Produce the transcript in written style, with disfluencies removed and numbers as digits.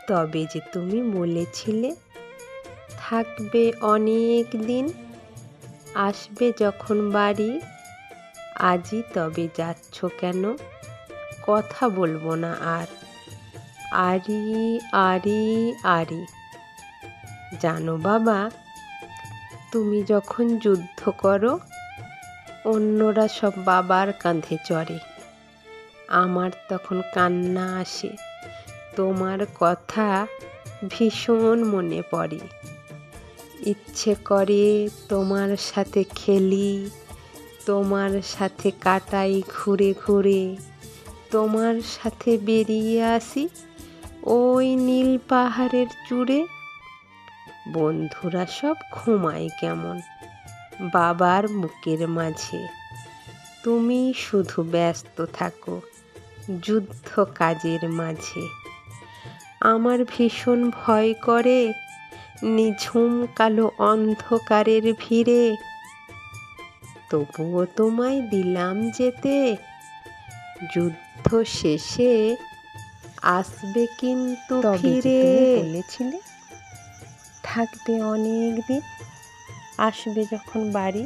তবে যে তুমি বলেছিলে থাকবে অনেক দিন, আসবে যখন বাড়ি, আজই তবে যাচ্ছ কেন? কথা বলবো না আর। আরি আরি আরি। জানো বাবা, তুমি যখন যুদ্ধ করো অন্যরা সব বাবার কাঁধে চড়ে, আমার তখন কান্না আসে, তোমার কথা ভীষণ মনে পড়ে। ইচ্ছে করে তোমার সাথে খেলি, তোমার সাথে কাটাই ঘুরে ঘুরে, তোমার সাথে বেরিয়ে আসি ওই নীল পাহাড়ের চূড়ে। বন্ধুরা সব ঘুমায় কেমন বাবার বুকের মাঝে, তুমি শুধু ব্যস্ত থাকো যুদ্ধ কাজের মাঝে। আমার ভীষণ ভয় করে নিঝুম কালো অন্ধকারের ভিড়ে, তবুও তোমায় দিলাম যেতে, যুদ্ধ শেষে আসবে কিন্তু ফিরে। বলেছিলে থাকবে অনেক দিন, আসবে যখন বাড়ি,